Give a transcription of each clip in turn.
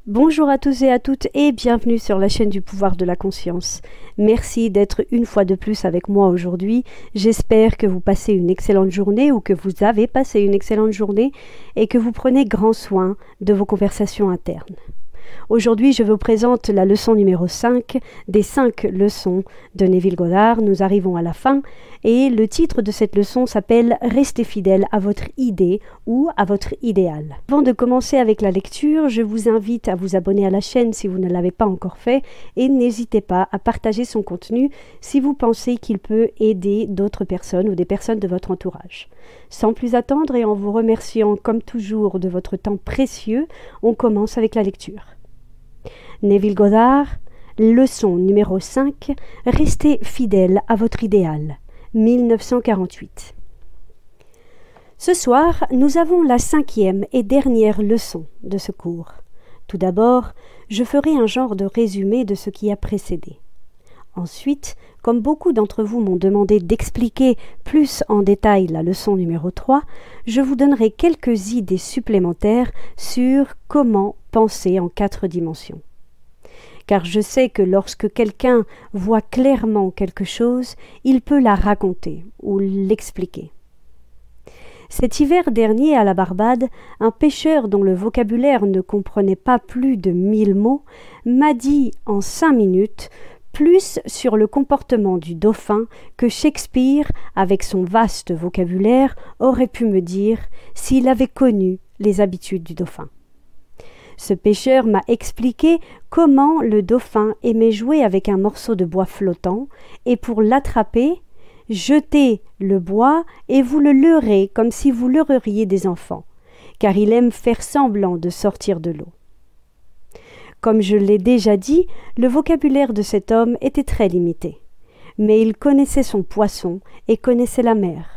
Bonjour à tous et à toutes et bienvenue sur la chaîne du pouvoir de la conscience. Merci d'être une fois de plus avec moi aujourd'hui. J'espère que vous passez une excellente journée ou que vous avez passé une excellente journée et que vous prenez grand soin de vos conversations internes. Aujourd'hui, je vous présente la leçon numéro 5 des 5 leçons de Neville Goddard. Nous arrivons à la fin et le titre de cette leçon s'appelle « Restez fidèle à votre idée ou à votre idéal ». Avant de commencer avec la lecture, je vous invite à vous abonner à la chaîne si vous ne l'avez pas encore fait et n'hésitez pas à partager son contenu si vous pensez qu'il peut aider d'autres personnes ou des personnes de votre entourage. Sans plus attendre et en vous remerciant comme toujours de votre temps précieux, on commence avec la lecture. Neville Goddard, leçon numéro 5, Restez fidèle à votre idéal, 1948. Ce soir, nous avons la 5e et dernière leçon de ce cours. Tout d'abord, je ferai un genre de résumé de ce qui a précédé. Ensuite, comme beaucoup d'entre vous m'ont demandé d'expliquer plus en détail la leçon numéro 3, je vous donnerai quelques idées supplémentaires sur comment penser en 4 dimensions. Car je sais que lorsque quelqu'un voit clairement quelque chose, il peut la raconter ou l'expliquer. Cet hiver dernier à la Barbade, un pêcheur dont le vocabulaire ne comprenait pas plus de 1000 mots m'a dit en 5 minutes plus sur le comportement du dauphin que Shakespeare, avec son vaste vocabulaire, aurait pu me dire s'il avait connu les habitudes du dauphin. Ce pêcheur m'a expliqué comment le dauphin aimait jouer avec un morceau de bois flottant et pour l'attraper, jetez le bois et vous le leurrez comme si vous leurreriez des enfants, car il aime faire semblant de sortir de l'eau. Comme je l'ai déjà dit, le vocabulaire de cet homme était très limité, mais il connaissait son poisson et connaissait la mer.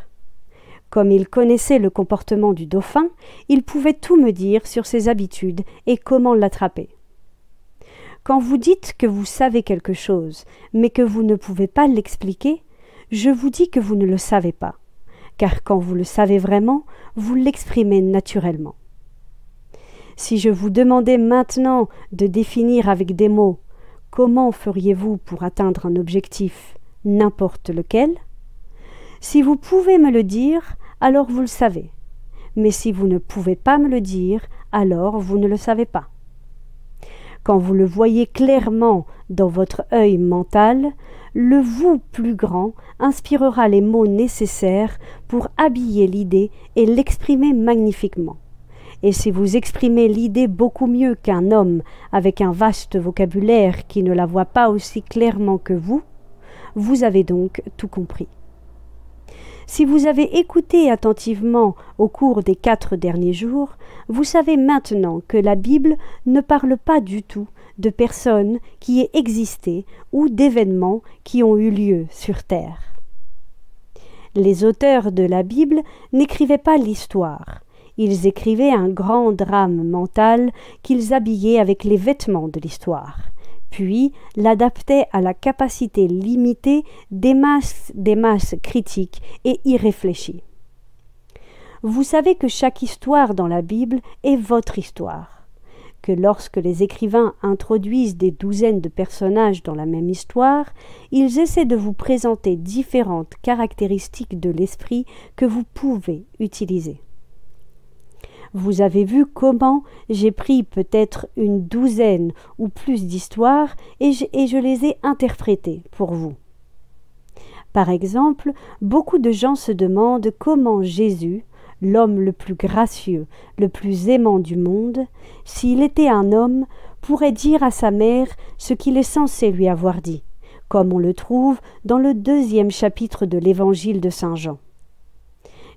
Comme il connaissait le comportement du dauphin, il pouvait tout me dire sur ses habitudes et comment l'attraper. Quand vous dites que vous savez quelque chose, mais que vous ne pouvez pas l'expliquer, je vous dis que vous ne le savez pas, car quand vous le savez vraiment, vous l'exprimez naturellement. Si je vous demandais maintenant de définir avec des mots comment feriez-vous pour atteindre un objectif, n'importe lequel, si vous pouvez me le dire, alors vous le savez. Mais si vous ne pouvez pas me le dire, alors vous ne le savez pas. Quand vous le voyez clairement dans votre œil mental, le vous plus grand inspirera les mots nécessaires pour habiller l'idée et l'exprimer magnifiquement. Et si vous exprimez l'idée beaucoup mieux qu'un homme avec un vaste vocabulaire qui ne la voit pas aussi clairement que vous avez donc tout compris. Si vous avez écouté attentivement au cours des 4 derniers jours, vous savez maintenant que la Bible ne parle pas du tout de personnes qui aient existé ou d'événements qui ont eu lieu sur terre. Les auteurs de la Bible n'écrivaient pas l'histoire. Ils écrivaient un grand drame mental qu'ils habillaient avec les vêtements de l'histoire, puis l'adaptaient à la capacité limitée des masses critiques et irréfléchies. Vous savez que chaque histoire dans la Bible est votre histoire, que lorsque les écrivains introduisent des douzaines de personnages dans la même histoire, ils essaient de vous présenter différentes caractéristiques de l'esprit que vous pouvez utiliser. Vous avez vu comment j'ai pris peut-être une douzaine ou plus d'histoires et je les ai interprétées pour vous. Par exemple, beaucoup de gens se demandent comment Jésus, l'homme le plus gracieux, le plus aimant du monde, s'il était un homme, pourrait dire à sa mère ce qu'il est censé lui avoir dit, comme on le trouve dans le 2e chapitre de l'Évangile de Saint Jean.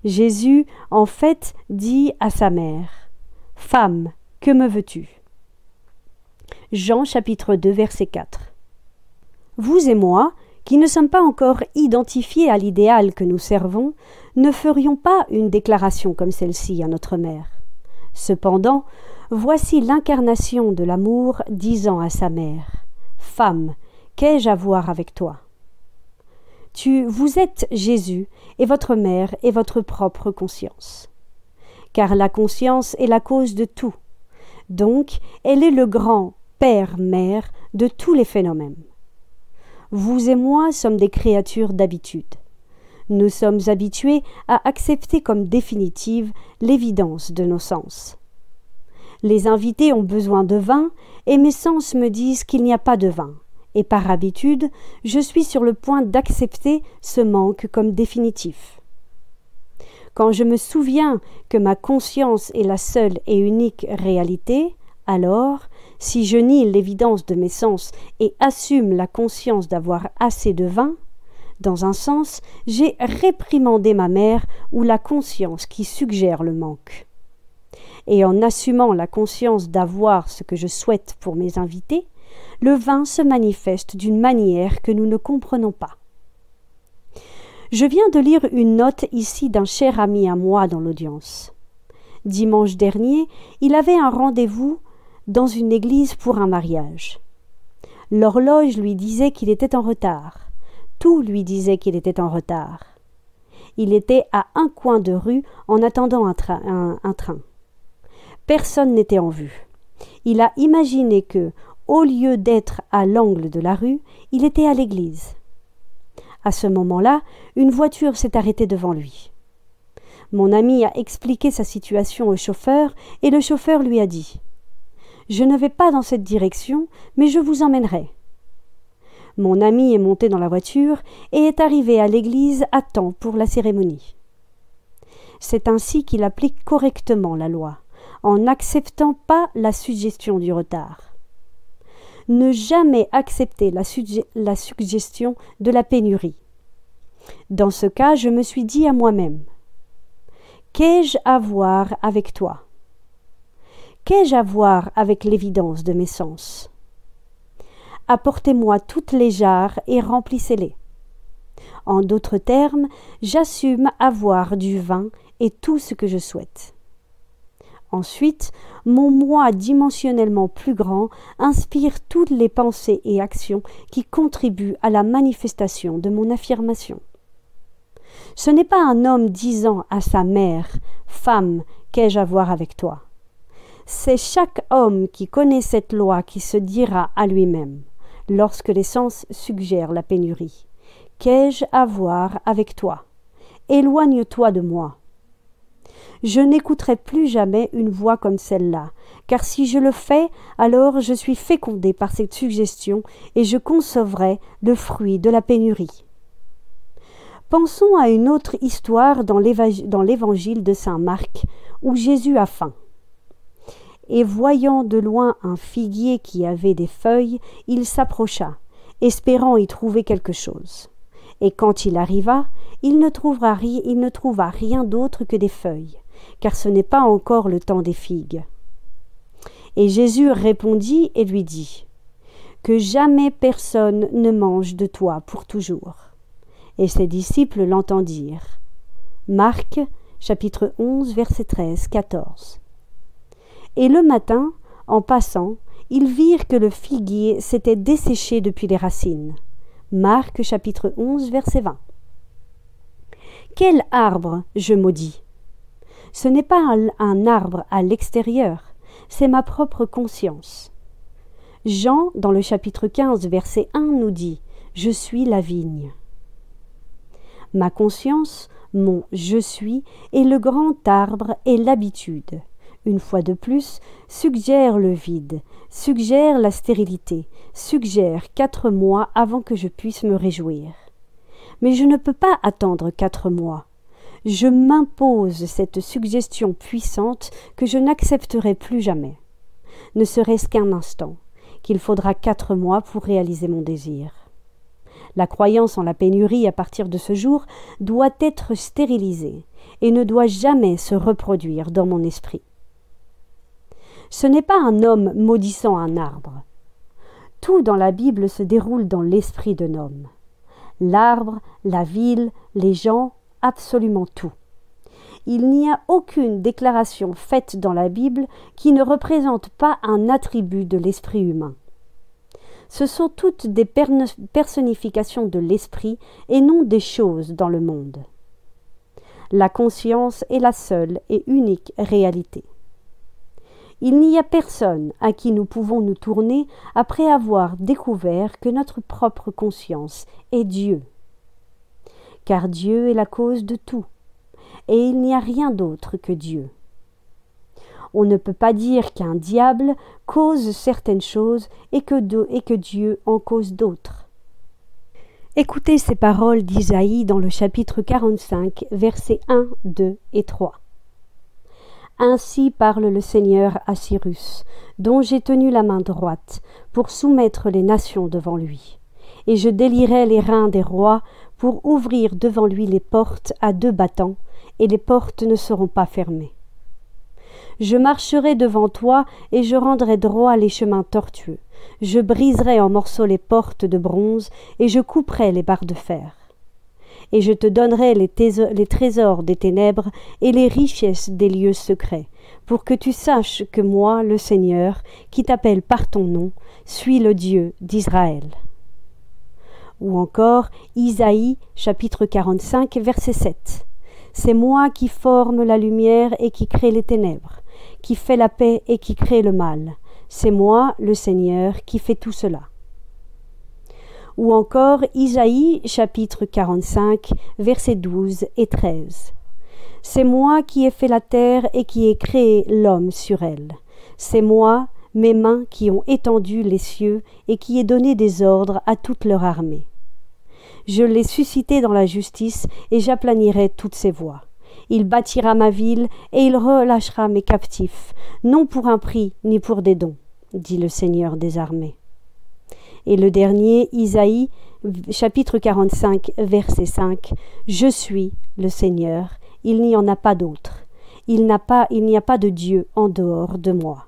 Jésus, en fait, dit à sa mère « Femme, que me veux-tu » Jean chapitre 2 verset 4. Vous et moi, qui ne sommes pas encore identifiés à l'idéal que nous servons, ne ferions pas une déclaration comme celle-ci à notre mère. Cependant, voici l'incarnation de l'amour disant à sa mère « Femme, qu'ai-je à voir avec toi ?» Vous êtes Jésus, et votre mère est votre propre conscience. Car la conscience est la cause de tout. Donc, elle est le grand père-mère de tous les phénomènes. Vous et moi sommes des créatures d'habitude. Nous sommes habitués à accepter comme définitive l'évidence de nos sens. Les invités ont besoin de vin et mes sens me disent qu'il n'y a pas de vin. Et par habitude, je suis sur le point d'accepter ce manque comme définitif. Quand je me souviens que ma conscience est la seule et unique réalité, alors, si je nie l'évidence de mes sens et assume la conscience d'avoir assez de vin, dans un sens, j'ai réprimandé ma mère ou la conscience qui suggère le manque. Et en assumant la conscience d'avoir ce que je souhaite pour mes invités, le vin se manifeste d'une manière que nous ne comprenons pas. Je viens de lire une note ici d'un cher ami à moi dans l'audience. Dimanche dernier, il avait un rendez-vous dans une église pour un mariage. L'horloge lui disait qu'il était en retard. Tout lui disait qu'il était en retard. Il était à un coin de rue en attendant un train. Personne n'était en vue. Il a imaginé que, au lieu d'être à l'angle de la rue, il était à l'église. À ce moment-là, une voiture s'est arrêtée devant lui. Mon ami a expliqué sa situation au chauffeur et le chauffeur lui a dit « Je ne vais pas dans cette direction, mais je vous emmènerai. » Mon ami est monté dans la voiture et est arrivé à l'église à temps pour la cérémonie. C'est ainsi qu'il applique correctement la loi, en n'acceptant pas la suggestion du retard. Ne jamais accepter la suggestion de la pénurie. Dans ce cas, je me suis dit à moi-même « Qu'ai-je à voir avec toi ? Qu'ai-je à voir avec l'évidence de mes sens ? Apportez-moi toutes les jarres et remplissez-les. En d'autres termes, j'assume avoir du vin et tout ce que je souhaite. Ensuite, mon moi dimensionnellement plus grand inspire toutes les pensées et actions qui contribuent à la manifestation de mon affirmation. Ce n'est pas un homme disant à sa mère « Femme, qu'ai-je à voir avec toi ?» C'est chaque homme qui connaît cette loi qui se dira à lui-même, lorsque les sens suggèrent la pénurie « Qu'ai-je à voir avec toi ? Éloigne-toi de moi. » Je n'écouterai plus jamais une voix comme celle-là, car si je le fais, alors je suis fécondé par cette suggestion et je concevrai le fruit de la pénurie. Pensons à une autre histoire dans l'évangile de saint Marc, où Jésus a faim. Et voyant de loin un figuier qui avait des feuilles, il s'approcha, espérant y trouver quelque chose. Et quand il arriva, il ne trouva rien d'autre que des feuilles, car ce n'est pas encore le temps des figues. Et Jésus répondit et lui dit « Que jamais personne ne mange de toi pour toujours. » Et ses disciples l'entendirent. Marc, chapitre 11, versets 13-14. Et le matin, en passant, ils virent que le figuier s'était desséché depuis les racines. Marc, chapitre 11, verset 20. Quel arbre je maudis ? Ce n'est pas un arbre à l'extérieur, c'est ma propre conscience. Jean, dans le chapitre 15, verset 1, nous dit « Je suis la vigne ». Ma conscience, mon « je suis » est le grand arbre et l'habitude. Une fois de plus, suggère le vide, suggère la stérilité, suggère 4 mois avant que je puisse me réjouir. Mais je ne peux pas attendre 4 mois. Je m'impose cette suggestion puissante que je n'accepterai plus jamais, ne serait-ce qu'un instant, qu'il faudra 4 mois pour réaliser mon désir. La croyance en la pénurie à partir de ce jour doit être stérilisée et ne doit jamais se reproduire dans mon esprit. Ce n'est pas un homme maudissant un arbre. Tout dans la Bible se déroule dans l'esprit d'un homme. L'arbre, la ville, les gens, absolument tout. Il n'y a aucune déclaration faite dans la Bible qui ne représente pas un attribut de l'esprit humain. Ce sont toutes des personnifications de l'esprit et non des choses dans le monde. La conscience est la seule et unique réalité. Il n'y a personne à qui nous pouvons nous tourner après avoir découvert que notre propre conscience est Dieu. Car Dieu est la cause de tout, et il n'y a rien d'autre que Dieu. On ne peut pas dire qu'un diable cause certaines choses et que Dieu en cause d'autres. Écoutez ces paroles d'Isaïe dans le chapitre 45, versets 1, 2 et 3. Ainsi parle le Seigneur à Cyrus, dont j'ai tenu la main droite, pour soumettre les nations devant lui. Et je délierai les reins des rois, pour ouvrir devant lui les portes à 2 battants, et les portes ne seront pas fermées. Je marcherai devant toi, et je rendrai droit les chemins tortueux. Je briserai en morceaux les portes de bronze, et je couperai les barres de fer. Et je te donnerai les trésors des ténèbres et les richesses des lieux secrets, pour que tu saches que moi, le Seigneur, qui t'appelle par ton nom, suis le Dieu d'Israël. Ou encore Isaïe, chapitre 45, verset 7. C'est moi qui forme la lumière et qui crée les ténèbres, qui fait la paix et qui crée le mal. C'est moi, le Seigneur, qui fais tout cela. Ou encore Isaïe, chapitre 45, versets 12 et 13. C'est moi qui ai fait la terre et qui ai créé l'homme sur elle. C'est moi, mes mains qui ont étendu les cieux et qui ai donné des ordres à toute leur armée. Je l'ai suscité dans la justice et j'aplanirai toutes ses voies. Il bâtira ma ville et il relâchera mes captifs, non pour un prix ni pour des dons, dit le Seigneur des armées. Et le dernier, Isaïe, chapitre 45, verset 5, « Je suis le Seigneur, il n'y en a pas d'autre. Il n'y a pas de Dieu en dehors de moi. »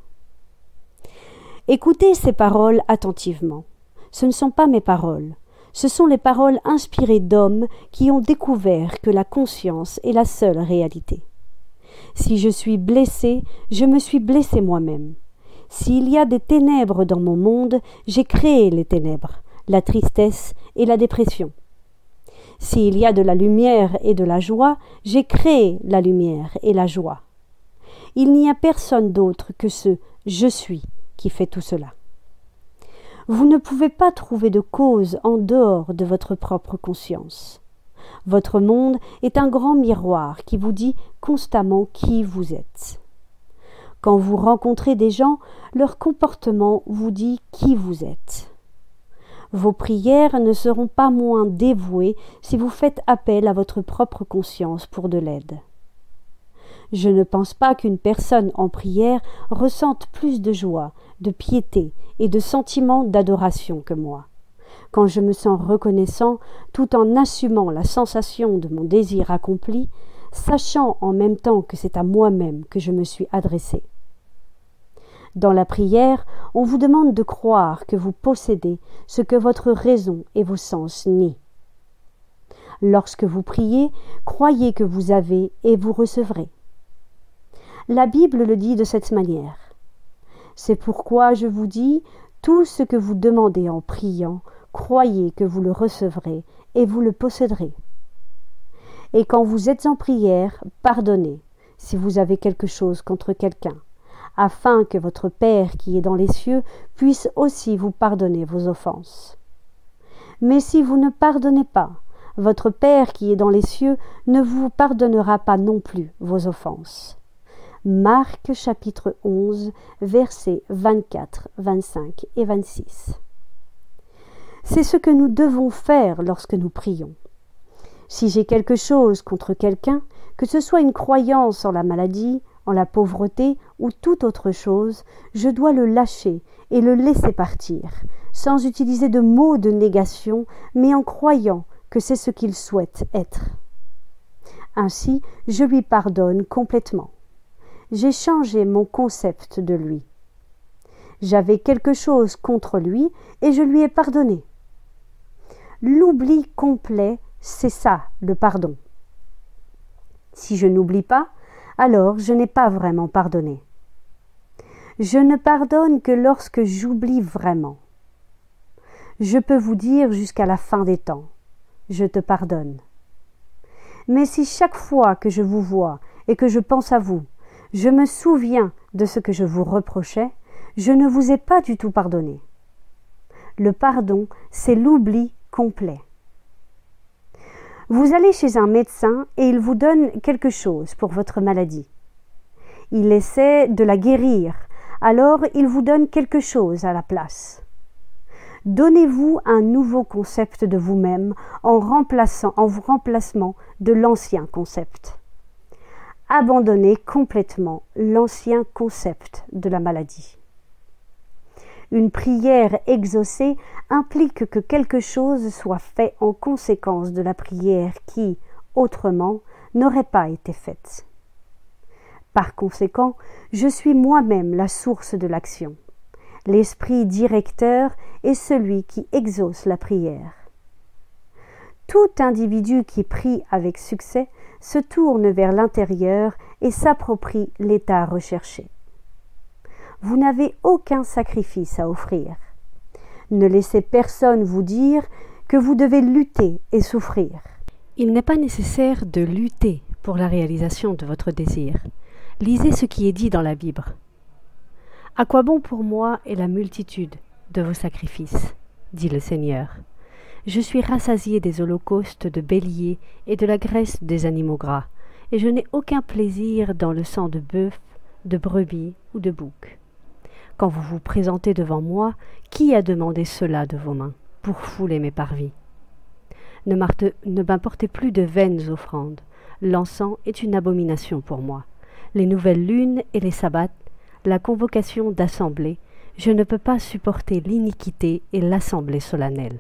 Écoutez ces paroles attentivement. Ce ne sont pas mes paroles. Ce sont les paroles inspirées d'hommes qui ont découvert que la conscience est la seule réalité. Si je suis blessé, je me suis blessé moi-même. S'il y a des ténèbres dans mon monde, j'ai créé les ténèbres, la tristesse et la dépression. S'il y a de la lumière et de la joie, j'ai créé la lumière et la joie. Il n'y a personne d'autre que ce « je suis » qui fait tout cela. Vous ne pouvez pas trouver de cause en dehors de votre propre conscience. Votre monde est un grand miroir qui vous dit constamment qui vous êtes. Quand vous rencontrez des gens, leur comportement vous dit qui vous êtes. Vos prières ne seront pas moins dévouées si vous faites appel à votre propre conscience pour de l'aide. Je ne pense pas qu'une personne en prière ressente plus de joie, de piété et de sentiment d'adoration que moi. Quand je me sens reconnaissant, tout en assumant la sensation de mon désir accompli, sachant en même temps que c'est à moi-même que je me suis adressé. Dans la prière, on vous demande de croire que vous possédez ce que votre raison et vos sens nient. Lorsque vous priez, croyez que vous avez et vous recevrez. La Bible le dit de cette manière. C'est pourquoi je vous dis, tout ce que vous demandez en priant, croyez que vous le recevrez et vous le posséderez. Et quand vous êtes en prière, pardonnez, si vous avez quelque chose contre quelqu'un, afin que votre Père qui est dans les cieux puisse aussi vous pardonner vos offenses. Mais si vous ne pardonnez pas, votre Père qui est dans les cieux ne vous pardonnera pas non plus vos offenses. Marc chapitre 11, versets 24, 25 et 26. C'est ce que nous devons faire lorsque nous prions. Si j'ai quelque chose contre quelqu'un, que ce soit une croyance en la maladie, en la pauvreté ou toute autre chose, je dois le lâcher et le laisser partir, sans utiliser de mots de négation, mais en croyant que c'est ce qu'il souhaite être. Ainsi, je lui pardonne complètement. J'ai changé mon concept de lui. J'avais quelque chose contre lui et je lui ai pardonné. L'oubli complet, c'est ça, le pardon. Si je n'oublie pas, alors je n'ai pas vraiment pardonné. Je ne pardonne que lorsque j'oublie vraiment. Je peux vous dire jusqu'à la fin des temps, je te pardonne. Mais si chaque fois que je vous vois et que je pense à vous, Je me souviens de ce que je vous reprochais, je ne vous ai pas du tout pardonné. Le pardon, c'est l'oubli complet. Vous allez chez un médecin et il vous donne quelque chose pour votre maladie. Il essaie de la guérir, alors il vous donne quelque chose à la place. Donnez-vous un nouveau concept de vous-même en remplacement de l'ancien concept. Abandonnez complètement l'ancien concept de la maladie. Une prière exaucée implique que quelque chose soit fait en conséquence de la prière qui, autrement, n'aurait pas été faite. Par conséquent, je suis moi-même la source de l'action. L'esprit directeur est celui qui exauce la prière. Tout individu qui prie avec succès se tourne vers l'intérieur et s'approprie l'état recherché. Vous n'avez aucun sacrifice à offrir. Ne laissez personne vous dire que vous devez lutter et souffrir. Il n'est pas nécessaire de lutter pour la réalisation de votre désir. Lisez ce qui est dit dans la Bible. À quoi bon pour moi est la multitude de vos sacrifices, dit le Seigneur. Je suis rassasié des holocaustes de béliers et de la graisse des animaux gras, et je n'ai aucun plaisir dans le sang de bœuf, de brebis ou de bouc. Quand vous vous présentez devant moi, qui a demandé cela de vos mains, pour fouler mes parvis? Ne m'apportez plus de vaines offrandes. L'encens est une abomination pour moi. Les nouvelles lunes et les sabbats, la convocation d'assemblée, je ne peux pas supporter l'iniquité et l'assemblée solennelle.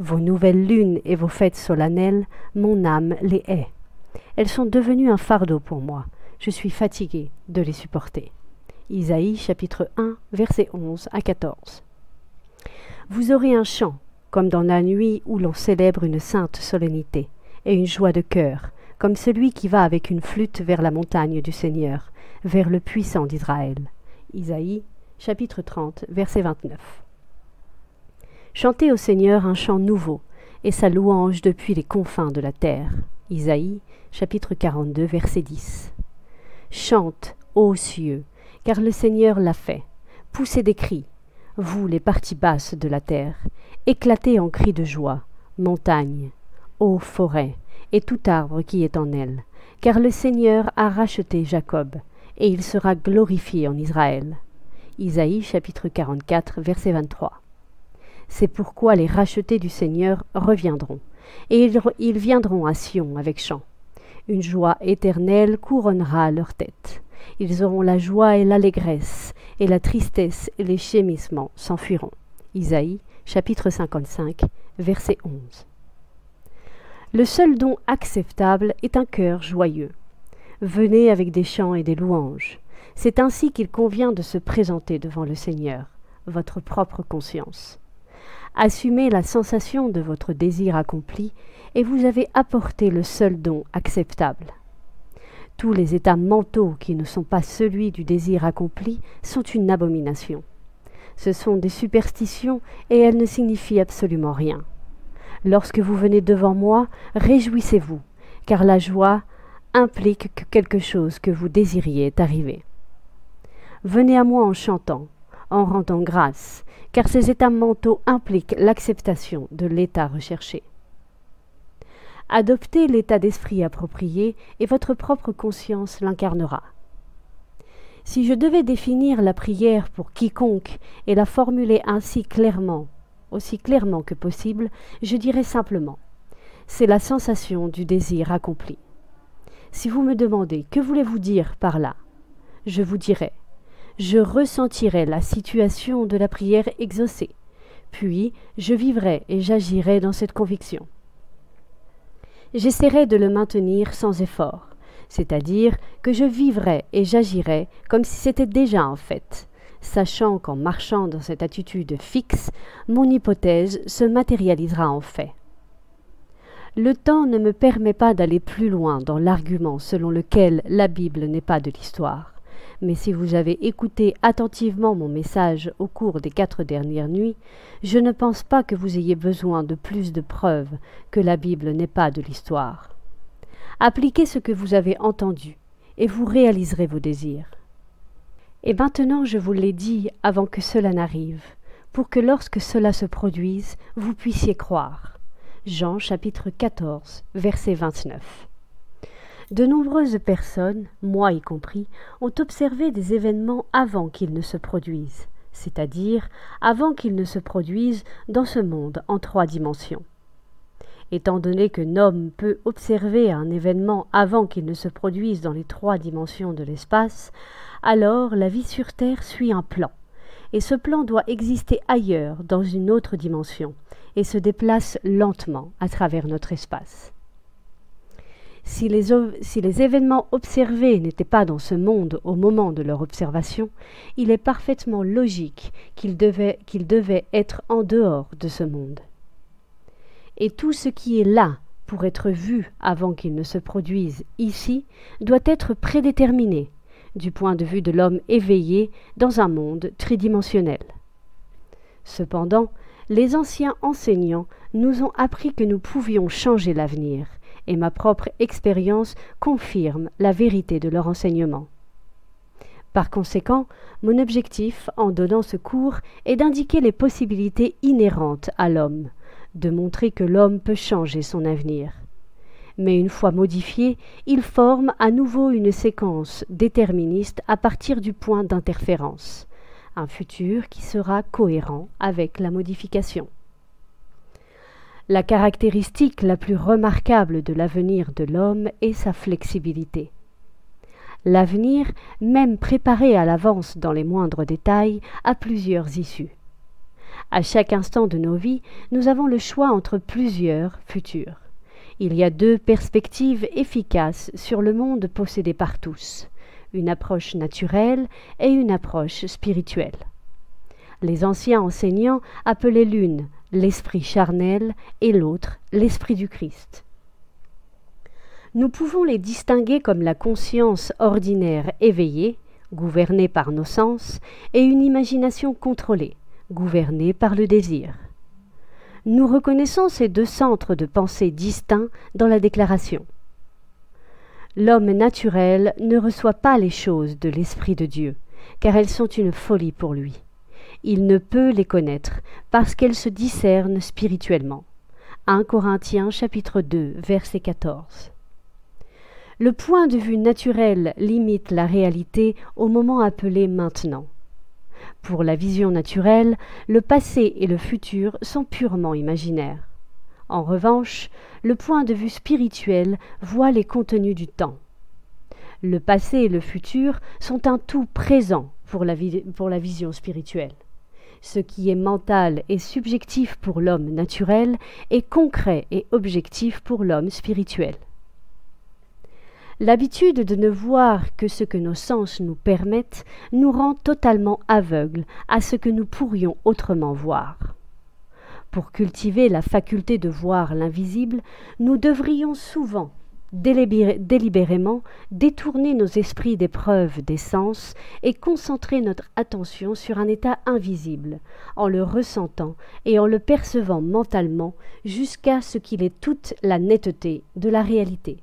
Vos nouvelles lunes et vos fêtes solennelles, mon âme les hait. Elles sont devenues un fardeau pour moi. Je suis fatigué de les supporter. Isaïe chapitre 1, versets 11 à 14. Vous aurez un chant, comme dans la nuit où l'on célèbre une sainte solennité, et une joie de cœur, comme celui qui va avec une flûte vers la montagne du Seigneur, vers le puissant d'Israël. Isaïe chapitre 30, verset 29. Chantez au Seigneur un chant nouveau, et sa louange depuis les confins de la terre. Isaïe chapitre 42, verset 10. Chante, ô cieux, car le Seigneur l'a fait. Poussez des cris, vous les parties basses de la terre, éclatez en cris de joie, montagne, ô forêt, et tout arbre qui est en elle, car le Seigneur a racheté Jacob, et il sera glorifié en Israël. Isaïe chapitre 44, verset 23. C'est pourquoi les rachetés du Seigneur reviendront, et ils viendront à Sion avec chant. Une joie éternelle couronnera leur tête. Ils auront la joie et l'allégresse, et la tristesse et les gémissements s'enfuiront. Isaïe, chapitre 55, verset 11. Le seul don acceptable est un cœur joyeux. Venez avec des chants et des louanges. C'est ainsi qu'il convient de se présenter devant le Seigneur, votre propre conscience. Assumez la sensation de votre désir accompli, et vous avez apporté le seul don acceptable. Tous les états mentaux qui ne sont pas celui du désir accompli sont une abomination. Ce sont des superstitions et elles ne signifient absolument rien. Lorsque vous venez devant moi, réjouissez-vous, car la joie implique que quelque chose que vous désiriez est arrivé. Venez à moi en chantant, en rendant grâce, car ces états mentaux impliquent l'acceptation de l'état recherché. Adoptez l'état d'esprit approprié et votre propre conscience l'incarnera. Si je devais définir la prière pour quiconque et la formuler ainsi clairement, aussi clairement que possible, je dirais simplement « c'est la sensation du désir accompli ». Si vous me demandez « que voulez-vous dire par là ?» je vous dirai « je ressentirai la situation de la prière exaucée, puis je vivrai et j'agirai dans cette conviction. » J'essaierai de le maintenir sans effort, c'est-à-dire que je vivrai et j'agirai comme si c'était déjà un fait, sachant qu'en marchant dans cette attitude fixe, mon hypothèse se matérialisera en fait. Le temps ne me permet pas d'aller plus loin dans l'argument selon lequel la Bible n'est pas de l'histoire. Mais si vous avez écouté attentivement mon message au cours des 4 dernières nuits, je ne pense pas que vous ayez besoin de plus de preuves que la Bible n'est pas de l'histoire. Appliquez ce que vous avez entendu, et vous réaliserez vos désirs. Et maintenant je vous l'ai dit avant que cela n'arrive, pour que lorsque cela se produise, vous puissiez croire. Jean chapitre 14, verset 29. De nombreuses personnes, moi y compris, ont observé des événements avant qu'ils ne se produisent, c'est-à-dire avant qu'ils ne se produisent dans ce monde en 3 dimensions. Étant donné que l'homme peut observer un événement avant qu'il ne se produise dans les 3 dimensions de l'espace, alors la vie sur Terre suit un plan, et ce plan doit exister ailleurs, dans une autre dimension, et se déplace lentement à travers notre espace. Si les événements observés n'étaient pas dans ce monde au moment de leur observation, il est parfaitement logique qu'ils devaient être en dehors de ce monde. Et tout ce qui est là pour être vu avant qu'il ne se produise ici doit être prédéterminé du point de vue de l'homme éveillé dans un monde tridimensionnel. Cependant, les anciens enseignants nous ont appris que nous pouvions changer l'avenir, et ma propre expérience confirme la vérité de leur enseignement. Par conséquent, mon objectif en donnant ce cours est d'indiquer les possibilités inhérentes à l'homme, de montrer que l'homme peut changer son avenir. Mais une fois modifié, il forme à nouveau une séquence déterministe à partir du point d'interférence, un futur qui sera cohérent avec la modification. La caractéristique la plus remarquable de l'avenir de l'homme est sa flexibilité. L'avenir, même préparé à l'avance dans les moindres détails, a plusieurs issues. À chaque instant de nos vies, nous avons le choix entre plusieurs futurs. Il y a 2 perspectives efficaces sur le monde possédé par tous, une approche naturelle et une approche spirituelle. Les anciens enseignants appelaient l'une l'esprit charnel et l'autre l'esprit du Christ. Nous pouvons les distinguer comme la conscience ordinaire éveillée, gouvernée par nos sens, et une imagination contrôlée, gouvernée par le désir. Nous reconnaissons ces 2 centres de pensée distincts dans la déclaration. L'homme naturel ne reçoit pas les choses de l'Esprit de Dieu, car elles sont une folie pour lui. Il ne peut les connaître, parce qu'elles se discernent spirituellement. 1 Corinthiens chapitre 2, verset 14. Le point de vue naturel limite la réalité au moment appelé maintenant. Pour la vision naturelle, le passé et le futur sont purement imaginaires. En revanche, le point de vue spirituel voit les contenus du temps. Le passé et le futur sont un tout présent pour la vision spirituelle. Ce qui est mental et subjectif pour l'homme naturel est concret et objectif pour l'homme spirituel. L'habitude de ne voir que ce que nos sens nous permettent nous rend totalement aveugles à ce que nous pourrions autrement voir. Pour cultiver la faculté de voir l'invisible, nous devrions souvent, délibérément, détourner nos esprits des preuves des sens et concentrer notre attention sur un état invisible, en le ressentant et en le percevant mentalement jusqu'à ce qu'il ait toute la netteté de la réalité.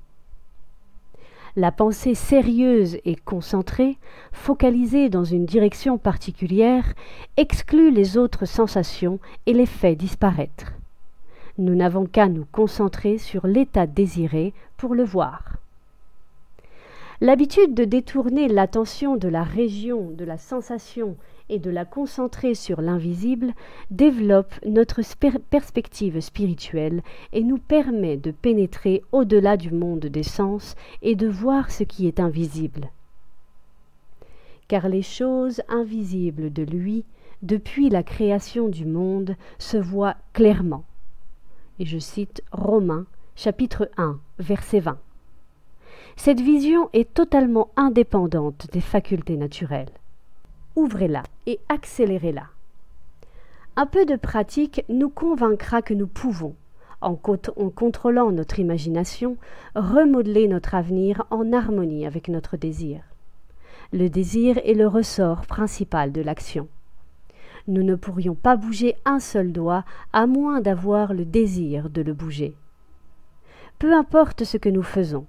La pensée sérieuse et concentrée, focalisée dans une direction particulière, exclut les autres sensations et les fait disparaître. Nous n'avons qu'à nous concentrer sur l'état désiré pour le voir. L'habitude de détourner l'attention de la région de la sensation et de la concentrer sur l'invisible développe notre perspective spirituelle et nous permet de pénétrer au-delà du monde des sens et de voir ce qui est invisible. Car les choses invisibles de lui, depuis la création du monde, se voient clairement. Et je cite Romains, chapitre 1, verset 20. Cette vision est totalement indépendante des facultés naturelles. Ouvrez-la et accélérez-la. Un peu de pratique nous convaincra que nous pouvons, en contrôlant notre imagination, remodeler notre avenir en harmonie avec notre désir. Le désir est le ressort principal de l'action. Nous ne pourrions pas bouger un seul doigt à moins d'avoir le désir de le bouger. Peu importe ce que nous faisons,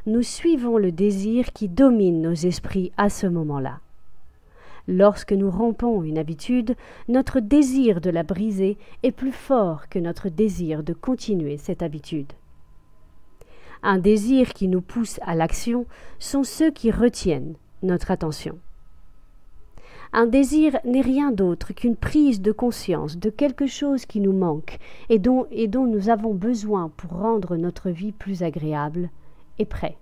nous suivons le désir qui domine nos esprits à ce moment-là. Lorsque nous rompons une habitude, notre désir de la briser est plus fort que notre désir de continuer cette habitude. Un désir qui nous pousse à l'action sont ceux qui retiennent notre attention. Un désir n'est rien d'autre qu'une prise de conscience de quelque chose qui nous manque et dont nous avons besoin pour rendre notre vie plus agréable et prêt.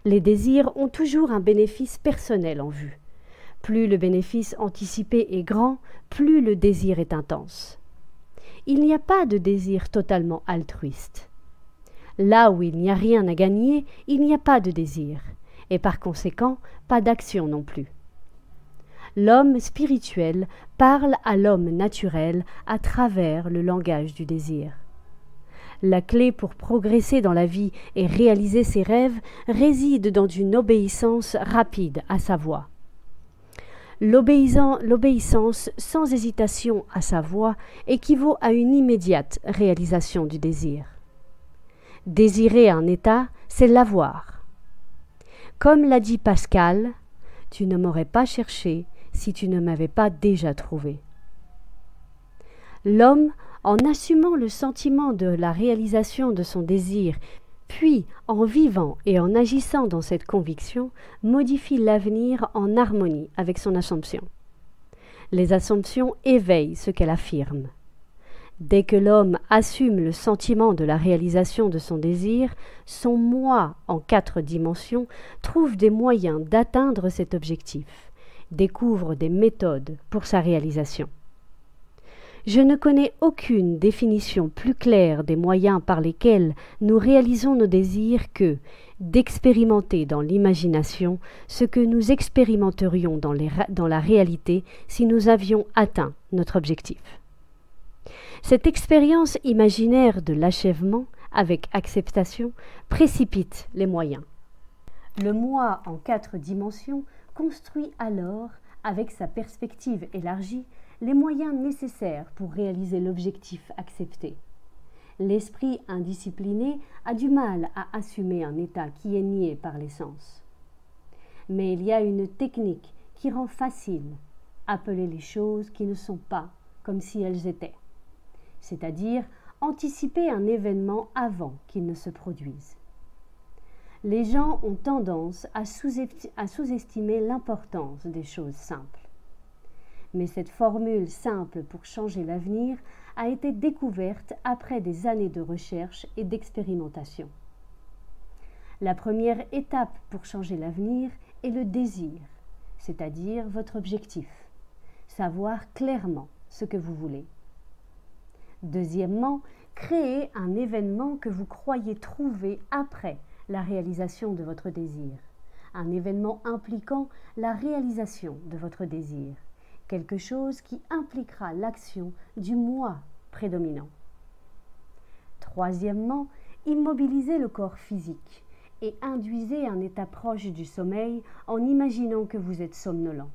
Les désirs ont toujours un bénéfice personnel en vue. Plus le bénéfice anticipé est grand, plus le désir est intense. Il n'y a pas de désir totalement altruiste. Là où il n'y a rien à gagner, il n'y a pas de désir, et par conséquent, pas d'action non plus. L'homme spirituel parle à l'homme naturel à travers le langage du désir. La clé pour progresser dans la vie et réaliser ses rêves réside dans une obéissance rapide à sa voix. L'obéissance sans hésitation à sa voix équivaut à une immédiate réalisation du désir. Désirer un état, c'est l'avoir. Comme l'a dit Pascal, « Tu ne m'aurais pas cherché si tu ne m'avais pas déjà trouvé. » L'homme, en assumant le sentiment de la réalisation de son désir, puis en vivant et en agissant dans cette conviction, modifie l'avenir en harmonie avec son assomption. Les assomptions éveillent ce qu'elle affirme. Dès que l'homme assume le sentiment de la réalisation de son désir, son moi en 4 dimensions trouve des moyens d'atteindre cet objectif, découvre des méthodes pour sa réalisation. Je ne connais aucune définition plus claire des moyens par lesquels nous réalisons nos désirs que d'expérimenter dans l'imagination ce que nous expérimenterions dans la réalité si nous avions atteint notre objectif. Cette expérience imaginaire de l'achèvement, avec acceptation, précipite les moyens. Le moi en 4 dimensions construit alors, avec sa perspective élargie, les moyens nécessaires pour réaliser l'objectif accepté. L'esprit indiscipliné a du mal à assumer un état qui est nié par les sens. Mais il y a une technique qui rend facile appeler les choses qui ne sont pas comme si elles étaient, c'est-à-dire anticiper un événement avant qu'il ne se produise. Les gens ont tendance à sous-estimer l'importance des choses simples. Mais cette formule simple pour changer l'avenir a été découverte après des années de recherche et d'expérimentation. La première étape pour changer l'avenir est le désir, c'est-à-dire votre objectif, savoir clairement ce que vous voulez. Deuxièmement, créer un événement que vous croyez trouver après la réalisation de votre désir, un événement impliquant la réalisation de votre désir, quelque chose qui impliquera l'action du moi prédominant. Troisièmement, immobilisez le corps physique et induisez un état proche du sommeil en imaginant que vous êtes somnolent.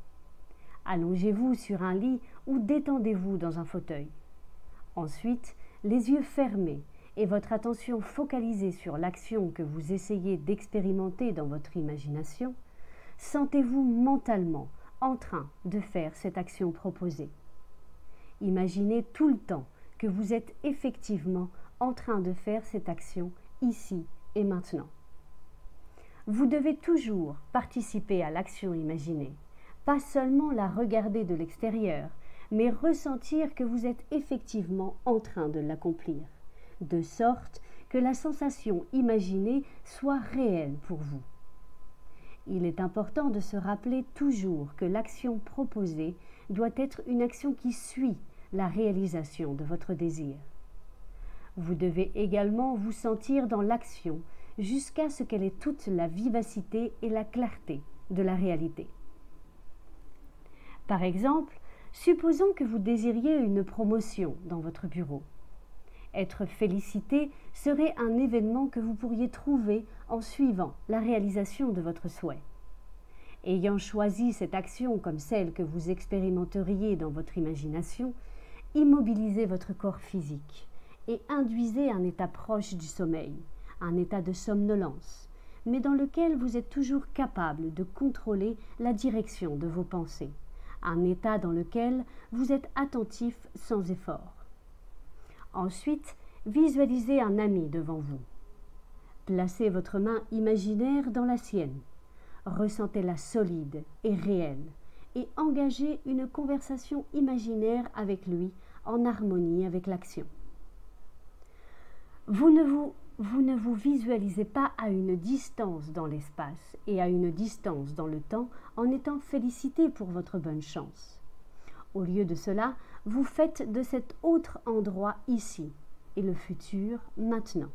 Allongez-vous sur un lit ou détendez-vous dans un fauteuil. Ensuite, les yeux fermés et votre attention focalisée sur l'action que vous essayez d'expérimenter dans votre imagination, sentez-vous mentalement en train de faire cette action proposée. Imaginez tout le temps que vous êtes effectivement en train de faire cette action ici et maintenant. Vous devez toujours participer à l'action imaginée, pas seulement la regarder de l'extérieur, mais ressentir que vous êtes effectivement en train de l'accomplir, de sorte que la sensation imaginée soit réelle pour vous. Il est important de se rappeler toujours que l'action proposée doit être une action qui suit la réalisation de votre désir. Vous devez également vous sentir dans l'action jusqu'à ce qu'elle ait toute la vivacité et la clarté de la réalité. Par exemple, supposons que vous désiriez une promotion dans votre bureau. Être félicité serait un événement que vous pourriez trouver en suivant la réalisation de votre souhait. Ayant choisi cette action comme celle que vous expérimenteriez dans votre imagination, immobilisez votre corps physique et induisez un état proche du sommeil, un état de somnolence, mais dans lequel vous êtes toujours capable de contrôler la direction de vos pensées, un état dans lequel vous êtes attentif sans effort. Ensuite, visualisez un ami devant vous. Placez votre main imaginaire dans la sienne. Ressentez-la solide et réelle et engagez une conversation imaginaire avec lui en harmonie avec l'action. Vous ne vous visualisez pas à une distance dans l'espace et à une distance dans le temps en étant félicité pour votre bonne chance. Au lieu de cela, vous faites de cet autre endroit ici et le futur maintenant.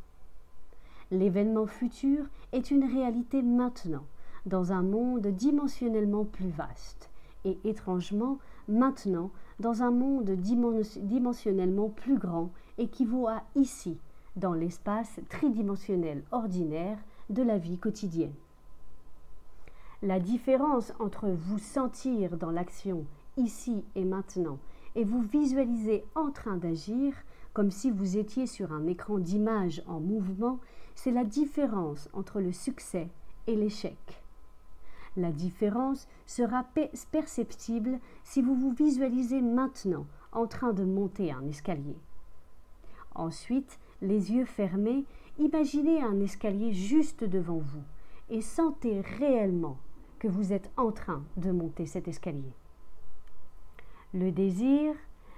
L'événement futur est une réalité maintenant, dans un monde dimensionnellement plus vaste, et étrangement, maintenant, dans un monde dimensionnellement plus grand, équivaut à ici, dans l'espace tridimensionnel ordinaire de la vie quotidienne. La différence entre vous sentir dans l'action ici et maintenant et vous visualiser en train d'agir, comme si vous étiez sur un écran d'image en mouvement, c'est la différence entre le succès et l'échec. La différence sera perceptible si vous vous visualisez maintenant en train de monter un escalier. Ensuite, les yeux fermés, imaginez un escalier juste devant vous et sentez réellement que vous êtes en train de monter cet escalier. Le désir,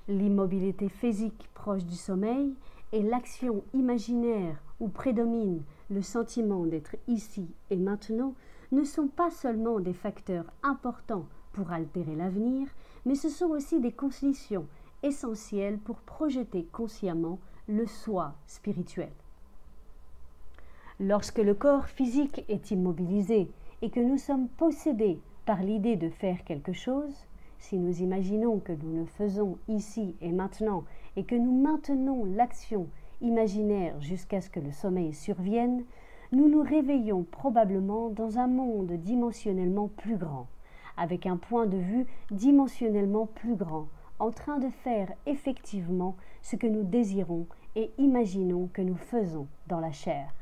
l'immobilité physique proche du sommeil et l'action imaginaire où prédomine le sentiment d'être ici et maintenant ne sont pas seulement des facteurs importants pour altérer l'avenir, mais ce sont aussi des conditions essentielles pour projeter consciemment le soi spirituel. Lorsque le corps physique est immobilisé et que nous sommes possédés par l'idée de faire quelque chose, si nous imaginons que nous le faisons ici et maintenant et que nous maintenons l'action imaginaire jusqu'à ce que le sommeil survienne, nous nous réveillons probablement dans un monde dimensionnellement plus grand, avec un point de vue dimensionnellement plus grand, en train de faire effectivement ce que nous désirons et imaginons que nous faisons dans la chair.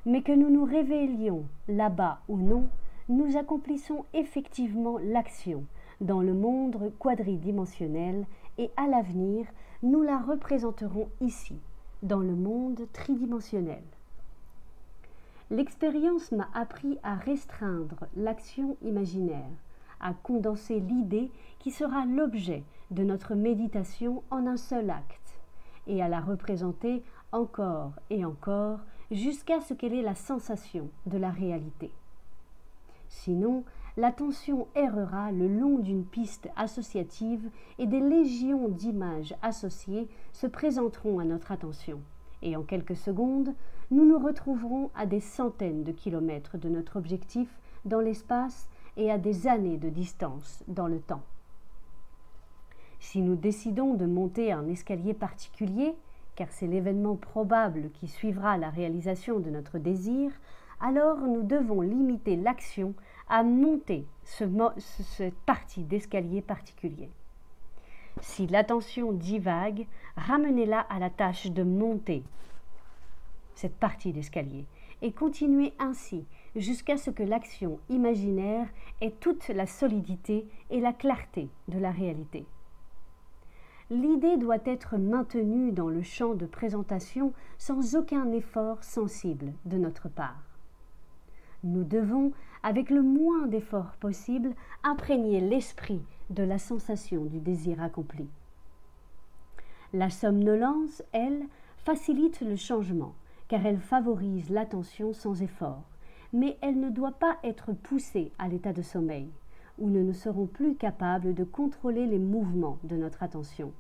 Mais que nous nous réveillions là-bas ou non, nous accomplissons effectivement l'action dans le monde quadridimensionnel et à l'avenir, nous la représenterons ici, dans le monde tridimensionnel. L'expérience m'a appris à restreindre l'action imaginaire, à condenser l'idée qui sera l'objet de notre méditation en un seul acte, et à la représenter encore et encore jusqu'à ce qu'elle ait la sensation de la réalité. Sinon, l'attention errera le long d'une piste associative et des légions d'images associées se présenteront à notre attention. Et en quelques secondes, nous nous retrouverons à des centaines de kilomètres de notre objectif dans l'espace et à des années de distance dans le temps. Si nous décidons de monter un escalier particulier, car c'est l'événement probable qui suivra la réalisation de notre désir, alors nous devons limiter l'action à monter cette partie d'escalier particulier. Si l'attention divague, ramenez-la à la tâche de monter cette partie d'escalier et continuez ainsi jusqu'à ce que l'action imaginaire ait toute la solidité et la clarté de la réalité. L'idée doit être maintenue dans le champ de présentation sans aucun effort sensible de notre part. Nous devons, avec le moins d'efforts possible, imprégner l'esprit de la sensation du désir accompli. La somnolence, elle, facilite le changement, car elle favorise l'attention sans effort, mais elle ne doit pas être poussée à l'état de sommeil, où nous ne serons plus capables de contrôler les mouvements de notre attention,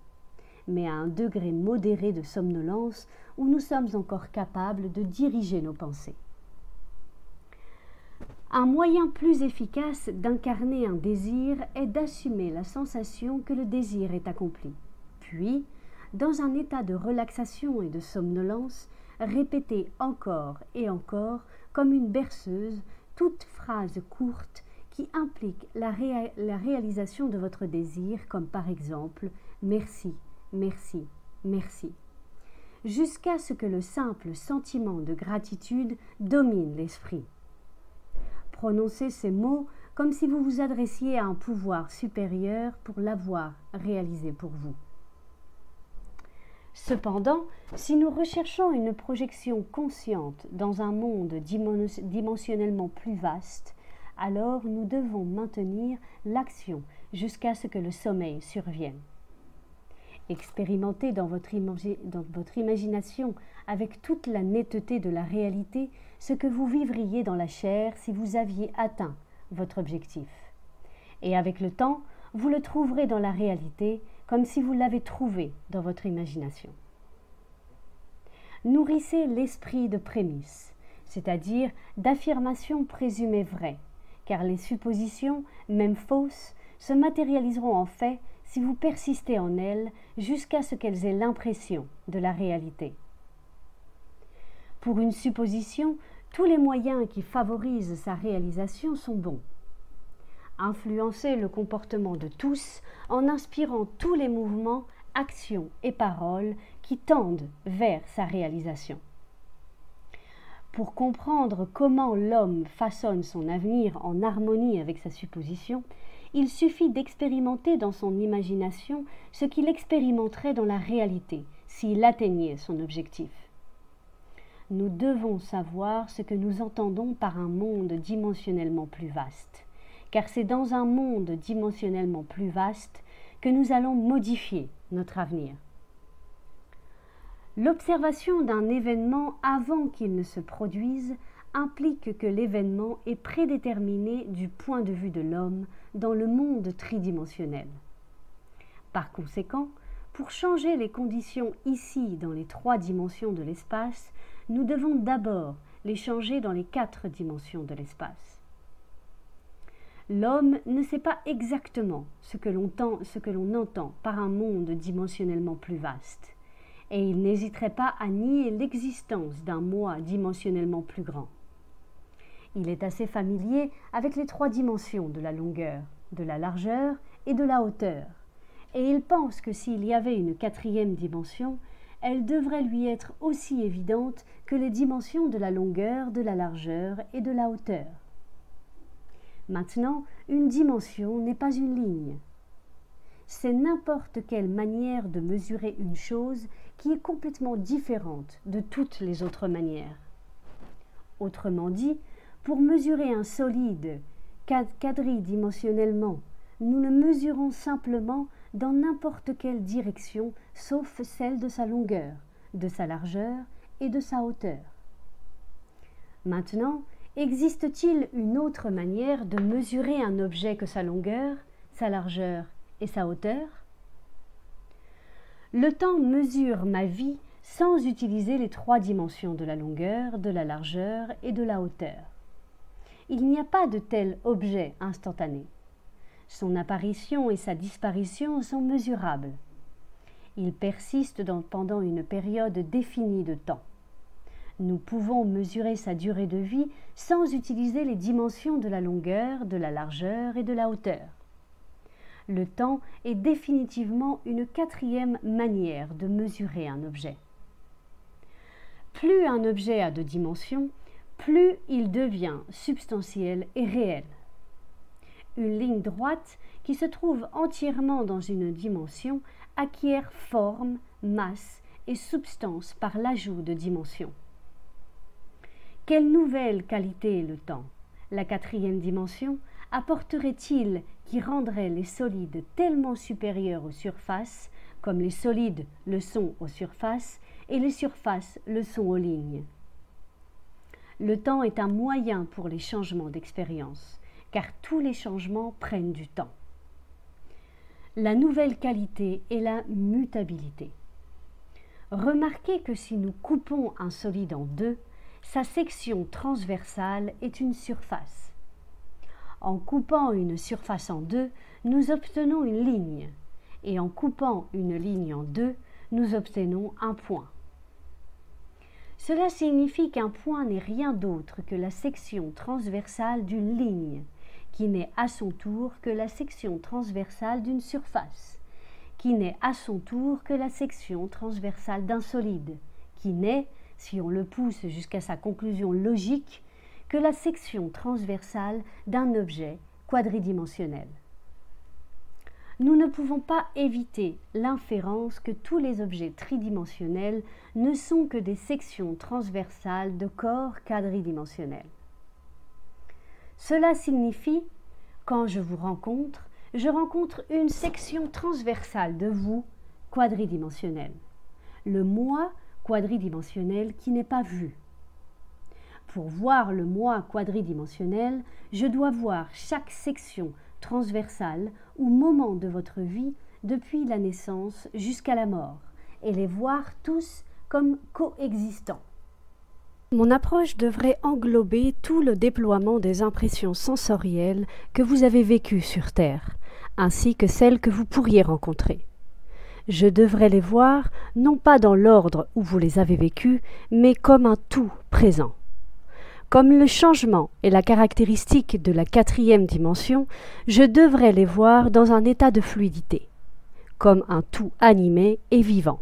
mais à un degré modéré de somnolence où nous sommes encore capables de diriger nos pensées. Un moyen plus efficace d'incarner un désir est d'assumer la sensation que le désir est accompli. Puis, dans un état de relaxation et de somnolence, répétez encore et encore, comme une berceuse, toute phrase courte qui implique la réalisation de votre désir, comme par exemple « merci, merci, merci ». jusqu'à ce que le simple sentiment de gratitude domine l'esprit. Prononcez ces mots comme si vous vous adressiez à un pouvoir supérieur pour l'avoir réalisé pour vous. Cependant, si nous recherchons une projection consciente dans un monde dimensionnellement plus vaste, alors nous devons maintenir l'action jusqu'à ce que le sommeil survienne. Expérimentez dans votre imagination, avec toute la netteté de la réalité, ce que vous vivriez dans la chair si vous aviez atteint votre objectif. Et avec le temps, vous le trouverez dans la réalité comme si vous l'avez trouvé dans votre imagination. Nourrissez l'esprit de prémices, c'est-à-dire d'affirmations présumées vraies, car les suppositions, même fausses, se matérialiseront en fait si vous persistez en elles jusqu'à ce qu'elles aient l'impression de la réalité. Pour une supposition, tous les moyens qui favorisent sa réalisation sont bons. Influencez le comportement de tous en inspirant tous les mouvements, actions et paroles qui tendent vers sa réalisation. Pour comprendre comment l'homme façonne son avenir en harmonie avec sa supposition, il suffit d'expérimenter dans son imagination ce qu'il expérimenterait dans la réalité s'il atteignait son objectif. Nous devons savoir ce que nous entendons par un monde dimensionnellement plus vaste, car c'est dans un monde dimensionnellement plus vaste que nous allons modifier notre avenir. L'observation d'un événement avant qu'il ne se produise implique que l'événement est prédéterminé du point de vue de l'homme dans le monde tridimensionnel. Par conséquent, pour changer les conditions ici dans les 3 dimensions de l'espace, nous devons d'abord les changer dans les 4 dimensions de l'espace. L'homme ne sait pas exactement ce que l'on entend par un monde dimensionnellement plus vaste, et il n'hésiterait pas à nier l'existence d'un moi dimensionnellement plus grand. Il est assez familier avec les 3 dimensions de la longueur, de la largeur et de la hauteur, et il pense que s'il y avait une 4e dimension, elle devrait lui être aussi évidente que les dimensions de la longueur, de la largeur et de la hauteur. Maintenant, une dimension n'est pas une ligne. C'est n'importe quelle manière de mesurer une chose qui est complètement différente de toutes les autres manières. Autrement dit, pour mesurer un solide quadridimensionnellement, nous le mesurons simplement dans n'importe quelle direction sauf celle de sa longueur, de sa largeur et de sa hauteur. Maintenant, existe-t-il une autre manière de mesurer un objet que sa longueur, sa largeur et sa hauteur? Le temps mesure ma vie sans utiliser les 3 dimensions de la longueur, de la largeur et de la hauteur. Il n'y a pas de tel objet instantané. Son apparition et sa disparition sont mesurables. Il persiste pendant une période définie de temps. Nous pouvons mesurer sa durée de vie sans utiliser les dimensions de la longueur, de la largeur et de la hauteur. Le temps est définitivement une 4e manière de mesurer un objet. Plus un objet a de dimensions, plus il devient substantiel et réel. Une ligne droite qui se trouve entièrement dans une dimension acquiert forme, masse et substance par l'ajout de dimensions. Quelle nouvelle qualité le temps, la 4e dimension, apporterait-il qui rendrait les solides tellement supérieurs aux surfaces, comme les solides le sont aux surfaces et les surfaces le sont aux lignes? Le temps est un moyen pour les changements d'expérience, car tous les changements prennent du temps. La nouvelle qualité est la mutabilité. Remarquez que si nous coupons un solide en 2, sa section transversale est une surface. En coupant une surface en 2, nous obtenons une ligne, et en coupant une ligne en 2, nous obtenons un point. Cela signifie qu'un point n'est rien d'autre que la section transversale d'une ligne, qui n'est à son tour que la section transversale d'une surface, qui n'est à son tour que la section transversale d'un solide, qui n'est, si on le pousse jusqu'à sa conclusion logique, que la section transversale d'un objet quadridimensionnel. Nous ne pouvons pas éviter l'inférence que tous les objets tridimensionnels ne sont que des sections transversales de corps quadridimensionnels. Cela signifie, quand je vous rencontre, je rencontre une section transversale de vous quadridimensionnelle, le moi quadridimensionnel qui n'est pas vu. Pour voir le moi quadridimensionnel, je dois voir chaque section transversale ou moment de votre vie depuis la naissance jusqu'à la mort et les voir tous comme coexistants. Mon approche devrait englober tout le déploiement des impressions sensorielles que vous avez vécues sur Terre, ainsi que celles que vous pourriez rencontrer. Je devrais les voir non pas dans l'ordre où vous les avez vécues, mais comme un tout présent. Comme le changement est la caractéristique de la 4e dimension, je devrais les voir dans un état de fluidité, comme un tout animé et vivant.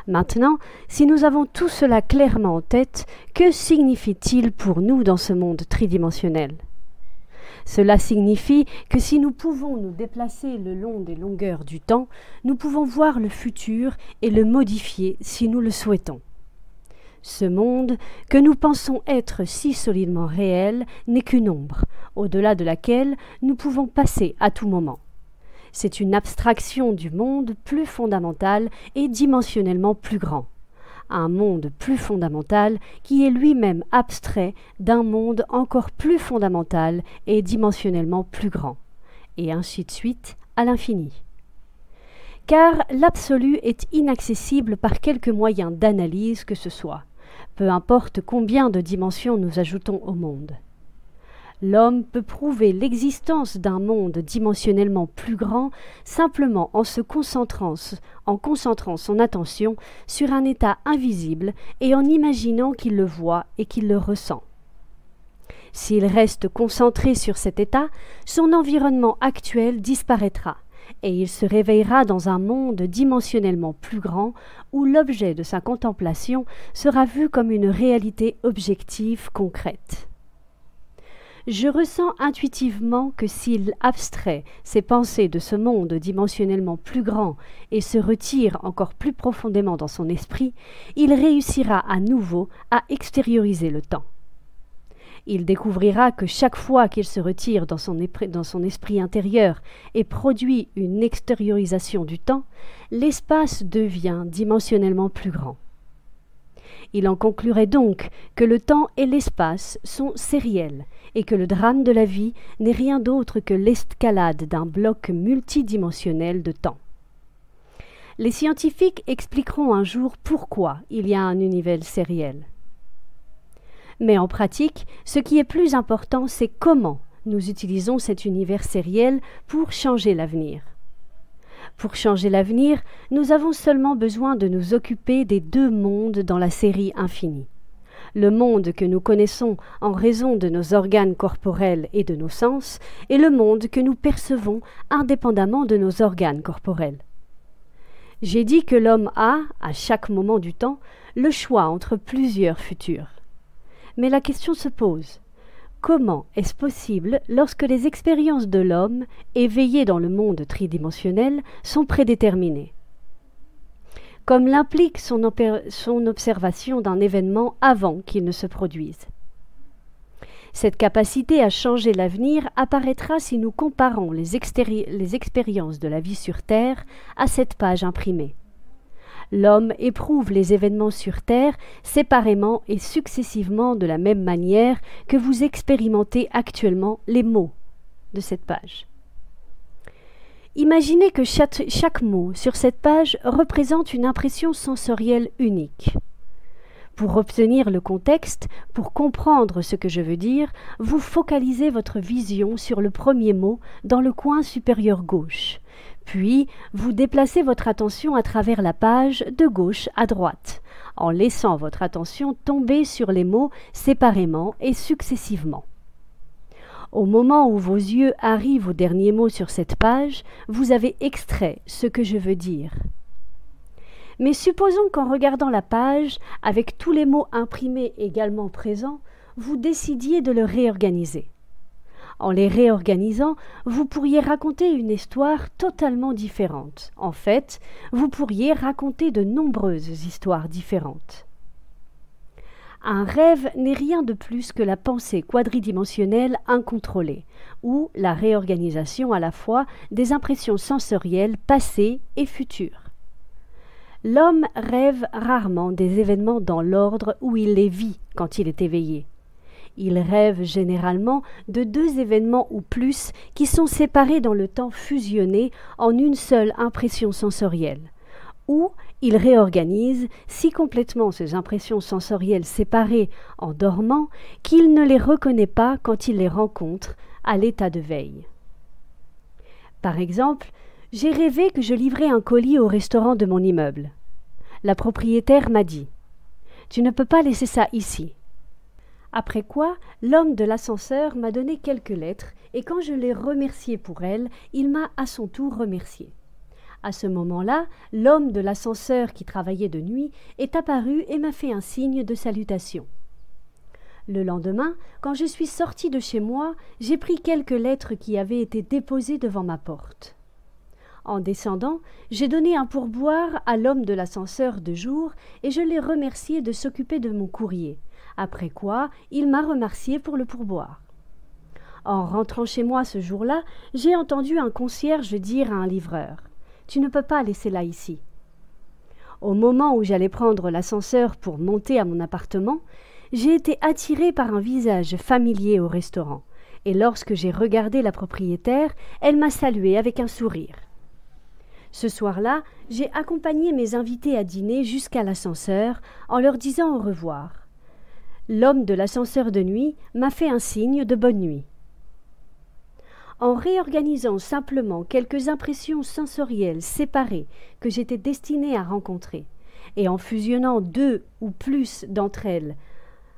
Maintenant, si nous avons tout cela clairement en tête, que signifie-t-il pour nous dans ce monde tridimensionnel ? Cela signifie que si nous pouvons nous déplacer le long des longueurs du temps, nous pouvons voir le futur et le modifier si nous le souhaitons. Ce monde, que nous pensons être si solidement réel, n'est qu'une ombre, au-delà de laquelle nous pouvons passer à tout moment. C'est une abstraction du monde plus fondamental et dimensionnellement plus grand. Un monde plus fondamental qui est lui-même abstrait d'un monde encore plus fondamental et dimensionnellement plus grand. Et ainsi de suite à l'infini. Car l'absolu est inaccessible par quelque moyen d'analyse que ce soit, peu importe combien de dimensions nous ajoutons au monde. L'homme peut prouver l'existence d'un monde dimensionnellement plus grand simplement en concentrant son attention sur un état invisible et en imaginant qu'il le voit et qu'il le ressent. S'il reste concentré sur cet état, son environnement actuel disparaîtra et il se réveillera dans un monde dimensionnellement plus grand où l'objet de sa contemplation sera vu comme une réalité objective concrète. Je ressens intuitivement que s'il abstrait ses pensées de ce monde dimensionnellement plus grand et se retire encore plus profondément dans son esprit, il réussira à nouveau à extérioriser le temps. Il découvrira que chaque fois qu'il se retire dans son esprit intérieur et produit une extériorisation du temps, l'espace devient dimensionnellement plus grand. Il en conclurait donc que le temps et l'espace sont sériels et que le drame de la vie n'est rien d'autre que l'escalade d'un bloc multidimensionnel de temps. Les scientifiques expliqueront un jour pourquoi il y a un univers sériel. Mais en pratique, ce qui est plus important, c'est comment nous utilisons cet univers sériel pour changer l'avenir. Pour changer l'avenir, nous avons seulement besoin de nous occuper des deux mondes dans la série infinie. Le monde que nous connaissons en raison de nos organes corporels et de nos sens, et le monde que nous percevons indépendamment de nos organes corporels. J'ai dit que l'homme a, à chaque moment du temps, le choix entre plusieurs futurs. Mais la question se pose. Comment est-ce possible lorsque les expériences de l'homme, éveillé dans le monde tridimensionnel, sont prédéterminées? Comme l'implique son observation d'un événement avant qu'il ne se produise. Cette capacité à changer l'avenir apparaîtra si nous comparons les expériences de la vie sur Terre à cette page imprimée. L'homme éprouve les événements sur Terre séparément et successivement de la même manière que vous expérimentez actuellement les mots de cette page. Imaginez que chaque mot sur cette page représente une impression sensorielle unique. Pour obtenir le contexte, pour comprendre ce que je veux dire, vous focalisez votre vision sur le premier mot dans le coin supérieur gauche. Puis, vous déplacez votre attention à travers la page de gauche à droite, en laissant votre attention tomber sur les mots séparément et successivement. Au moment où vos yeux arrivent au dernier mot sur cette page, vous avez extrait ce que je veux dire. Mais supposons qu'en regardant la page, avec tous les mots imprimés également présents, vous décidiez de le réorganiser. En les réorganisant, vous pourriez raconter une histoire totalement différente. En fait, vous pourriez raconter de nombreuses histoires différentes. Un rêve n'est rien de plus que la pensée quadridimensionnelle incontrôlée, ou la réorganisation à la fois des impressions sensorielles passées et futures. L'homme rêve rarement des événements dans l'ordre où il les vit quand il est éveillé. Il rêve généralement de deux événements ou plus qui sont séparés dans le temps fusionnés en une seule impression sensorielle. Ou il réorganise si complètement ces impressions sensorielles séparées en dormant qu'il ne les reconnaît pas quand il les rencontre à l'état de veille. Par exemple, j'ai rêvé que je livrais un colis au restaurant de mon immeuble. La propriétaire m'a dit « Tu ne peux pas laisser ça ici ». Après quoi, l'homme de l'ascenseur m'a donné quelques lettres et quand je l'ai remercié pour elles, il m'a à son tour remercié. À ce moment-là, l'homme de l'ascenseur qui travaillait de nuit est apparu et m'a fait un signe de salutation. Le lendemain, quand je suis sortie de chez moi, j'ai pris quelques lettres qui avaient été déposées devant ma porte. En descendant, j'ai donné un pourboire à l'homme de l'ascenseur de jour et je l'ai remercié de s'occuper de mon courrier, après quoi il m'a remercié pour le pourboire. En rentrant chez moi ce jour-là, j'ai entendu un concierge dire à un livreur « Tu ne peux pas laisser là ici ». Au moment où j'allais prendre l'ascenseur pour monter à mon appartement, j'ai été attirée par un visage familier au restaurant, et lorsque j'ai regardé la propriétaire, elle m'a salué avec un sourire. Ce soir-là, j'ai accompagné mes invités à dîner jusqu'à l'ascenseur en leur disant au revoir. L'homme de l'ascenseur de nuit m'a fait un signe de bonne nuit. En réorganisant simplement quelques impressions sensorielles séparées que j'étais destinée à rencontrer, et en fusionnant deux ou plus d'entre elles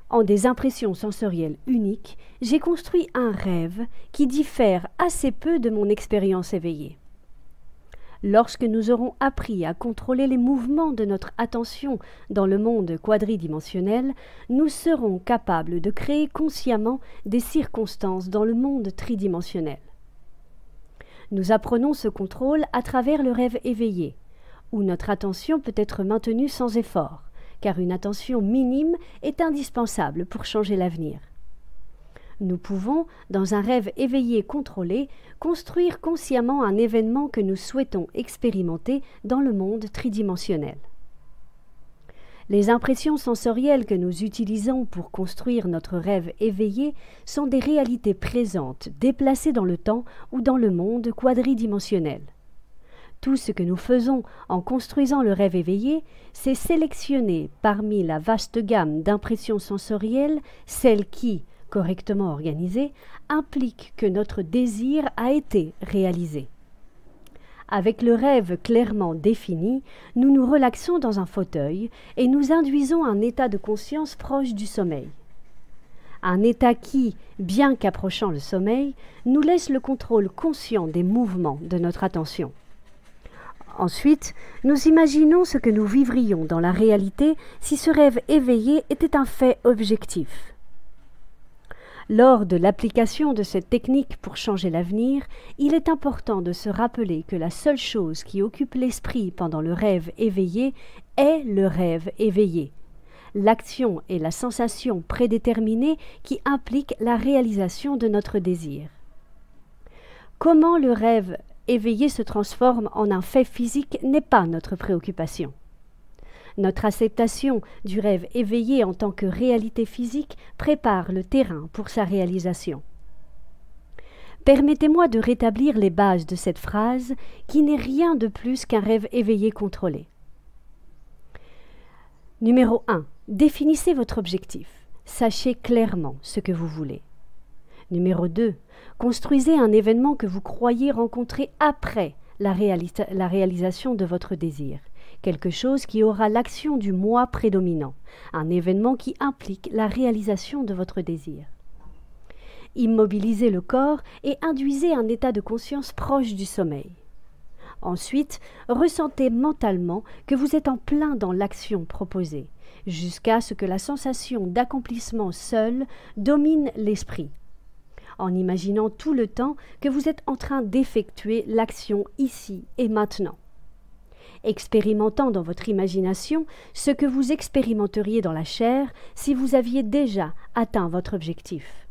en des impressions sensorielles uniques, j'ai construit un rêve qui diffère assez peu de mon expérience éveillée. Lorsque nous aurons appris à contrôler les mouvements de notre attention dans le monde quadridimensionnel, nous serons capables de créer consciemment des circonstances dans le monde tridimensionnel. Nous apprenons ce contrôle à travers le rêve éveillé, où notre attention peut être maintenue sans effort, car une attention minime est indispensable pour changer l'avenir. Nous pouvons, dans un rêve éveillé contrôlé, construire consciemment un événement que nous souhaitons expérimenter dans le monde tridimensionnel. Les impressions sensorielles que nous utilisons pour construire notre rêve éveillé sont des réalités présentes, déplacées dans le temps ou dans le monde quadridimensionnel. Tout ce que nous faisons en construisant le rêve éveillé, c'est sélectionner parmi la vaste gamme d'impressions sensorielles celles qui, correctement organisées, impliquent que notre désir a été réalisé. Avec le rêve clairement défini, nous nous relaxons dans un fauteuil et nous induisons un état de conscience proche du sommeil. Un état qui, bien qu'approchant le sommeil, nous laisse le contrôle conscient des mouvements de notre attention. Ensuite, nous imaginons ce que nous vivrions dans la réalité si ce rêve éveillé était un fait objectif. Lors de l'application de cette technique pour changer l'avenir, il est important de se rappeler que la seule chose qui occupe l'esprit pendant le rêve éveillé est le rêve éveillé. L'action et la sensation prédéterminée qui impliquent la réalisation de notre désir. Comment le rêve éveillé se transforme en un fait physique n'est pas notre préoccupation. Notre acceptation du rêve éveillé en tant que réalité physique prépare le terrain pour sa réalisation. Permettez-moi de rétablir les bases de cette phrase qui n'est rien de plus qu'un rêve éveillé contrôlé. Numéro 1. Définissez votre objectif. Sachez clairement ce que vous voulez. Numéro 2. Construisez un événement que vous croyez rencontrer après la réalisation de votre désir. Quelque chose qui aura l'action du moi prédominant, un événement qui implique la réalisation de votre désir. Immobilisez le corps et induisez un état de conscience proche du sommeil. Ensuite, ressentez mentalement que vous êtes en plein dans l'action proposée, jusqu'à ce que la sensation d'accomplissement seule domine l'esprit, en imaginant tout le temps que vous êtes en train d'effectuer l'action ici et maintenant, expérimentant dans votre imagination ce que vous expérimenteriez dans la chair si vous aviez déjà atteint votre objectif.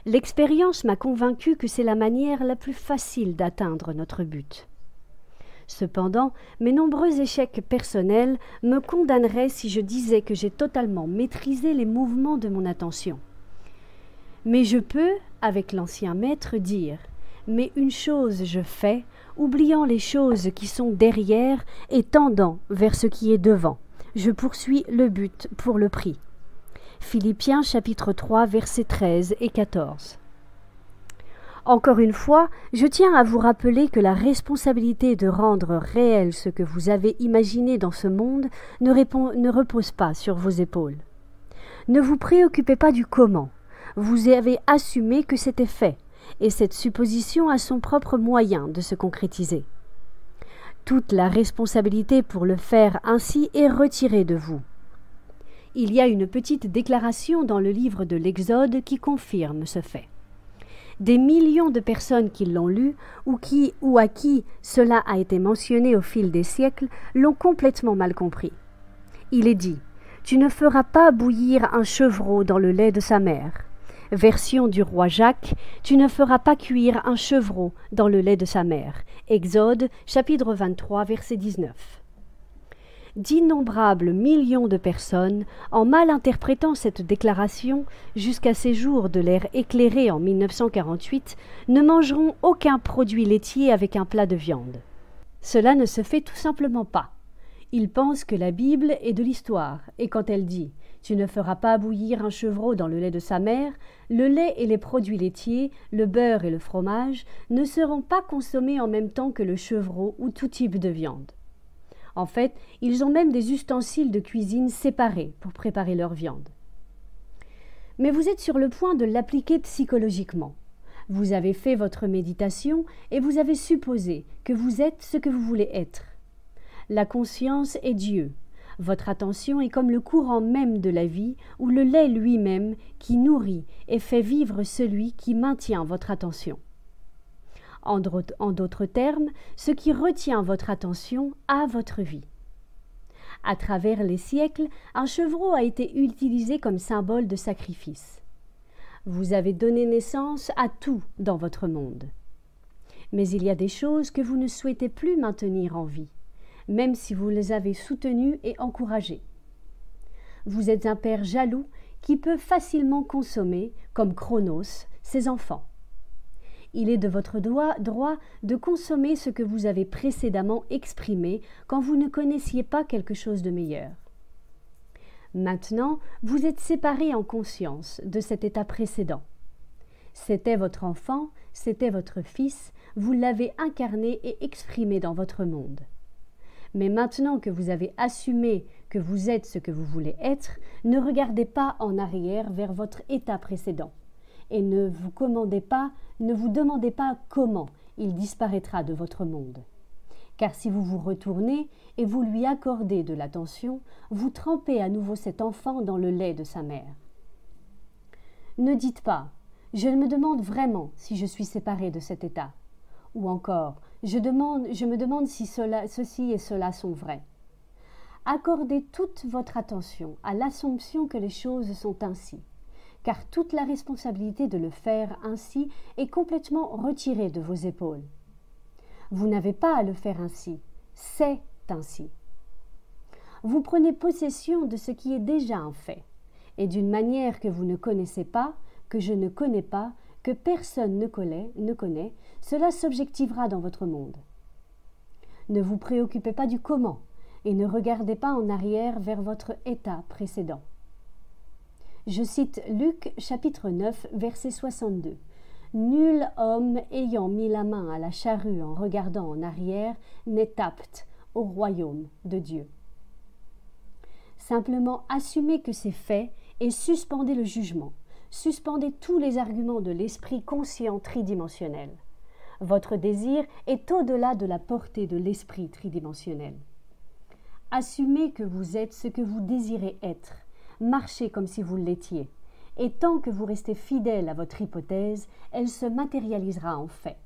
L'expérience m'a convaincu que c'est la manière la plus facile d'atteindre notre but. Cependant, mes nombreux échecs personnels me condamneraient si je disais que j'ai totalement maîtrisé les mouvements de mon attention. Mais je peux, avec l'ancien maître, dire « Mais une chose je fais, oubliant les choses qui sont derrière et tendant vers ce qui est devant. Je poursuis le but pour le prix. » Philippiens chapitre 3, versets 13 et 14. Encore une fois, je tiens à vous rappeler que la responsabilité de rendre réel ce que vous avez imaginé dans ce monde ne repose pas sur vos épaules. Ne vous préoccupez pas du comment. Vous avez assumé que c'était fait, et cette supposition a son propre moyen de se concrétiser. Toute la responsabilité pour le faire ainsi est retirée de vous. Il y a une petite déclaration dans le livre de l'Exode qui confirme ce fait. Des millions de personnes qui l'ont lu ou à qui cela a été mentionné au fil des siècles l'ont complètement mal compris. Il est dit « Tu ne feras pas bouillir un chevreau dans le lait de sa mère ». Version du roi Jacques « Tu ne feras pas cuire un chevreau dans le lait de sa mère ». Exode, chapitre 23, verset 19. D'innombrables millions de personnes, en mal interprétant cette déclaration jusqu'à ces jours de l'ère éclairée en 1948, ne mangeront aucun produit laitier avec un plat de viande. Cela ne se fait tout simplement pas. Ils pensent que la Bible est de l'histoire, et quand elle dit « Tu ne feras pas bouillir un chevreau dans le lait de sa mère », le lait et les produits laitiers, le beurre et le fromage ne seront pas consommés en même temps que le chevreau ou tout type de viande. En fait, ils ont même des ustensiles de cuisine séparés pour préparer leur viande. Mais vous êtes sur le point de l'appliquer psychologiquement. Vous avez fait votre méditation et vous avez supposé que vous êtes ce que vous voulez être. La conscience est Dieu. Votre attention est comme le courant même de la vie ou le lait lui-même qui nourrit et fait vivre celui qui maintient votre attention. En d'autres termes, ce qui retient votre attention a votre vie. À travers les siècles, un chevreau a été utilisé comme symbole de sacrifice. Vous avez donné naissance à tout dans votre monde. Mais il y a des choses que vous ne souhaitez plus maintenir en vie, même si vous les avez soutenues et encouragées. Vous êtes un père jaloux qui peut facilement consommer, comme Chronos, ses enfants. Il est de votre droit de consommer ce que vous avez précédemment exprimé quand vous ne connaissiez pas quelque chose de meilleur. Maintenant, vous êtes séparés en conscience de cet état précédent. C'était votre enfant, c'était votre fils, vous l'avez incarné et exprimé dans votre monde. Mais maintenant que vous avez assumé que vous êtes ce que vous voulez être, ne regardez pas en arrière vers votre état précédent. Et ne vous demandez pas comment il disparaîtra de votre monde. Car si vous vous retournez et vous lui accordez de l'attention, vous trempez à nouveau cet enfant dans le lait de sa mère. Ne dites pas « Je me demande vraiment si je suis séparé de cet état » ou encore « Je me demande si ceci et cela sont vrais ». Accordez toute votre attention à l'assomption que les choses sont ainsi, car toute la responsabilité de le faire ainsi est complètement retirée de vos épaules. Vous n'avez pas à le faire ainsi, c'est ainsi. Vous prenez possession de ce qui est déjà un fait, et d'une manière que vous ne connaissez pas, que je ne connais pas, que personne ne connaît, cela s'objectivera dans votre monde. Ne vous préoccupez pas du comment, et ne regardez pas en arrière vers votre état précédent. Je cite Luc chapitre 9, verset 62. « Nul homme ayant mis la main à la charrue en regardant en arrière n'est apte au royaume de Dieu. » Simplement assumez que c'est fait et suspendez le jugement. Suspendez tous les arguments de l'esprit conscient tridimensionnel. Votre désir est au-delà de la portée de l'esprit tridimensionnel. Assumez que vous êtes ce que vous désirez être. Marchez comme si vous l'étiez. Et tant que vous restez fidèle à votre hypothèse, elle se matérialisera en fait.